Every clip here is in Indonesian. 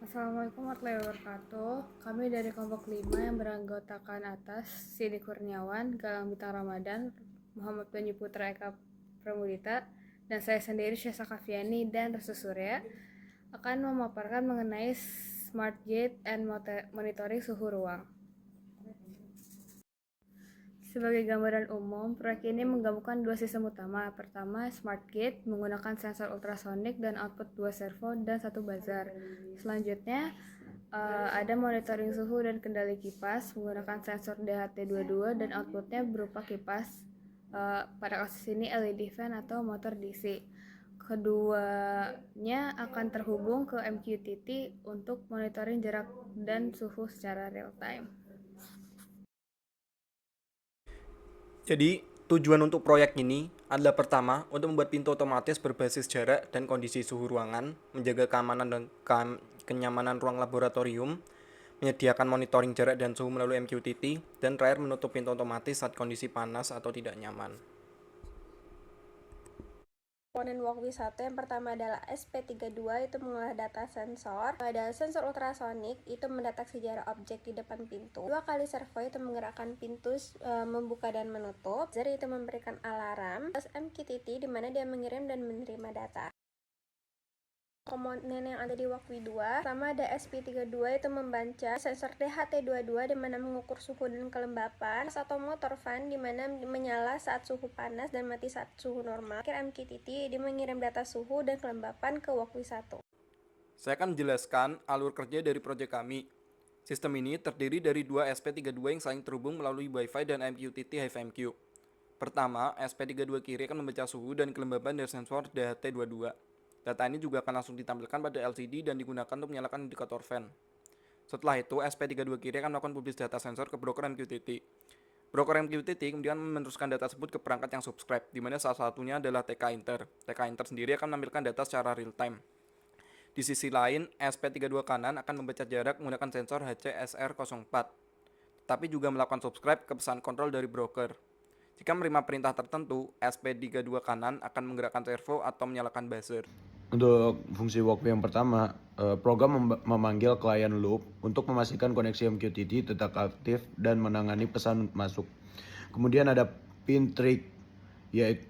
Assalamualaikum warahmatullahi wabarakatuh. Kami dari kelompok 5 yang beranggotakan atas Sidi Kurniawan, Galang Bintang Ramadan, Muhammad Panji Putra Eka Pramudita, dan saya sendiri Syesa Kafiani dan Restu Surya akan memaparkan mengenai Smart Gate and Monitoring Suhu Ruang. Sebagai gambaran umum, proyek ini menggabungkan dua sistem utama. Pertama, Smart Gate menggunakan sensor ultrasonik dan output 2 servo dan 1 buzzer. Selanjutnya, ada monitoring suhu dan kendali kipas menggunakan sensor DHT22 dan outputnya berupa kipas, pada kasus ini LED fan atau motor DC. Keduanya akan terhubung ke MQTT untuk monitoring jarak dan suhu secara real time. Jadi, tujuan untuk proyek ini adalah pertama, untuk membuat pintu otomatis berbasis jarak dan kondisi suhu ruangan, menjaga keamanan dan kenyamanan ruang laboratorium, menyediakan monitoring jarak dan suhu melalui MQTT, dan terakhir menutup pintu otomatis saat kondisi panas atau tidak nyaman. Komponen Walkway 1 yang pertama adalah SP32, itu mengolah data sensor. Ada sensor ultrasonik, itu mendeteksi jarak objek di depan pintu. 2 kali servo, itu menggerakkan pintu membuka dan menutup. Buzzer itu memberikan alarm. Terus MQTT di mana dia mengirim dan menerima data. Komponen yang ada di Walkway 2, pertama ada SP32, itu membaca sensor DHT22 di mana mengukur suhu dan kelembapan, atau motor fan di mana menyala saat suhu panas dan mati saat suhu normal. Akhir MQTT dia mengirim data suhu dan kelembapan ke Walkway 1. Saya akan menjelaskan alur kerja dari proyek kami. Sistem ini terdiri dari dua SP32 yang saling terhubung melalui Wi-Fi dan MQTT HiveMQ. Pertama, SP32 kiri akan membaca suhu dan kelembapan dari sensor DHT22. Data ini juga akan langsung ditampilkan pada LCD dan digunakan untuk menyalakan indikator fan. Setelah itu, SP32 kiri akan melakukan publish data sensor ke broker MQTT. Broker MQTT kemudian meneruskan data tersebut ke perangkat yang subscribe, di mana salah satunya adalah TK Inter. TK Inter sendiri akan menampilkan data secara real time. Di sisi lain, SP32 kanan akan membaca jarak menggunakan sensor HCSR04, tapi juga melakukan subscribe ke pesan kontrol dari broker. Jika menerima perintah tertentu, SP32 kanan akan menggerakkan servo atau menyalakan buzzer. Untuk fungsi walkway yang pertama, program memanggil klien loop untuk memastikan koneksi MQTT tetap aktif dan menangani pesan masuk. Kemudian ada pin trick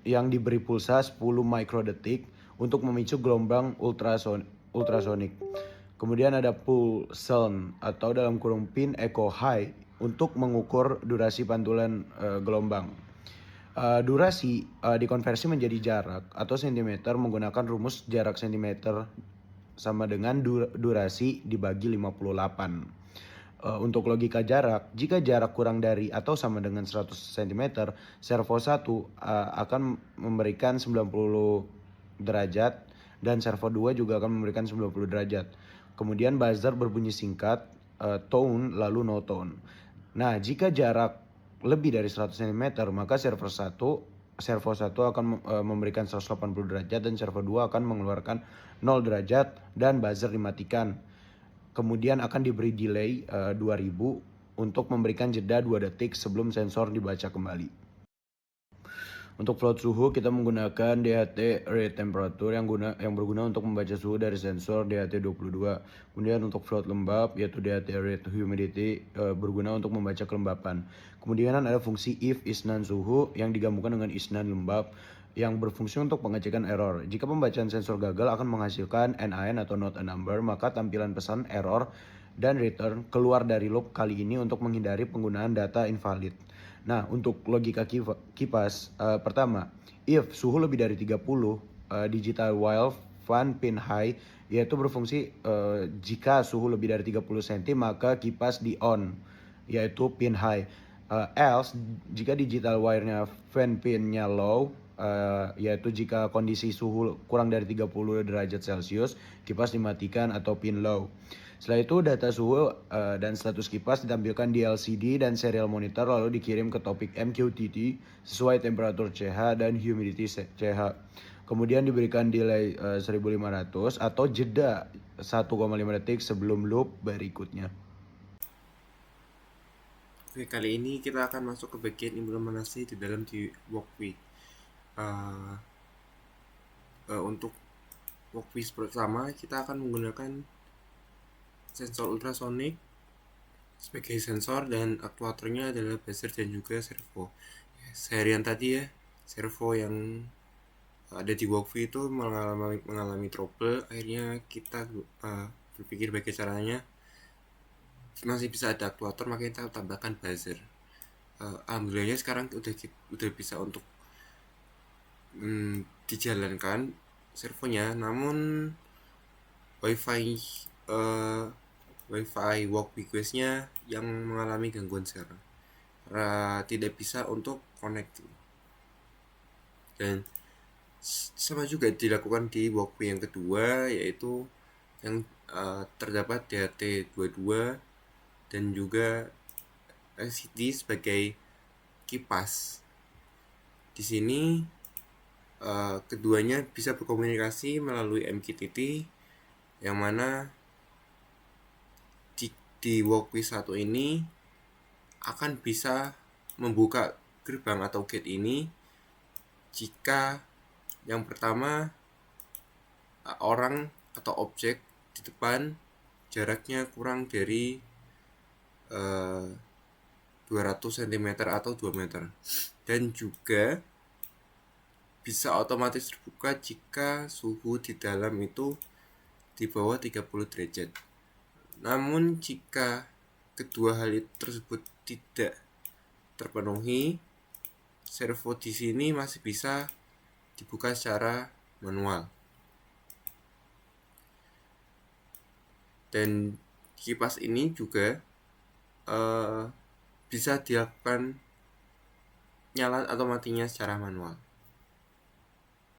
yang diberi pulsa 10 mikrodetik untuk memicu gelombang ultrasonik. Kemudian ada pulse atau dalam kurung pin echo high untuk mengukur durasi pantulan gelombang. Durasi dikonversi menjadi jarak atau sentimeter menggunakan rumus jarak sentimeter sama dengan durasi dibagi 58. Untuk logika jarak, jika jarak kurang dari atau sama dengan 100 cm, servo 1 akan memberikan 90 derajat dan servo 2 juga akan memberikan 90 derajat. Kemudian buzzer berbunyi singkat, tone lalu no tone. Nah, jika jarak lebih dari 100 cm, maka servo 1 akan memberikan 180 derajat dan servo 2 akan mengeluarkan 0 derajat dan buzzer dimatikan. Kemudian akan diberi delay 2000 untuk memberikan jeda 2 detik sebelum sensor dibaca kembali. Untuk float suhu kita menggunakan DHT rate temperature yang berguna untuk membaca suhu dari sensor DHT22. Kemudian untuk float lembab yaitu DHT rate humidity berguna untuk membaca kelembapan. Kemudian ada fungsi if isnan suhu yang digabungkan dengan isnan lembab yang berfungsi untuk pengecekan error. Jika pembacaan sensor gagal akan menghasilkan NaN atau not a number, maka tampilan pesan error dan return keluar dari loop kali ini untuk menghindari penggunaan data invalid. Nah, untuk logika kipas, pertama, if suhu lebih dari 30, digital while fan pin high, yaitu berfungsi jika suhu lebih dari 30 cm maka kipas di on, yaitu pin high. Else, jika digital wire-nya fan pinnya low, yaitu jika kondisi suhu kurang dari 30 derajat Celcius, kipas dimatikan atau pin low. Setelah itu data suhu dan status kipas ditampilkan di LCD dan serial monitor lalu dikirim ke topik MQTT sesuai temperatur CH dan humidity CH. Kemudian diberikan delay 1500 atau jeda 1,5 detik sebelum loop berikutnya. Oke, kali ini kita akan masuk ke bagian implementasi di dalam di Walkway. Untuk Walkway pertama kita akan menggunakan sensor ultrasonik sebagai sensor, dan aktuatornya adalah buzzer dan juga servo. Seharian tadi ya, servo yang ada di Walkview itu mengalami trouble. Akhirnya kita berpikir bagaimana caranya masih bisa ada aktuator, makanya kita tambahkan buzzer. Alhamdulillahnya sekarang udah bisa untuk dijalankan servonya, namun wifi walk request-nya yang mengalami gangguan sekarang, tidak bisa untuk connect. Dan sama juga dilakukan di walkway yang kedua, yaitu yang terdapat DHT22 dan juga LCD sebagai kipas. Di sini keduanya bisa berkomunikasi melalui MQTT, yang mana di walkway 1 ini akan bisa membuka gerbang atau gate ini jika yang pertama orang atau objek di depan jaraknya kurang dari 200 cm atau 2 meter, dan juga bisa otomatis terbuka jika suhu di dalam itu di bawah 30 derajat. Namun jika kedua hal tersebut tidak terpenuhi, servo di sini masih bisa dibuka secara manual. Dan kipas ini juga bisa dilakukan nyala atau matinya secara manual.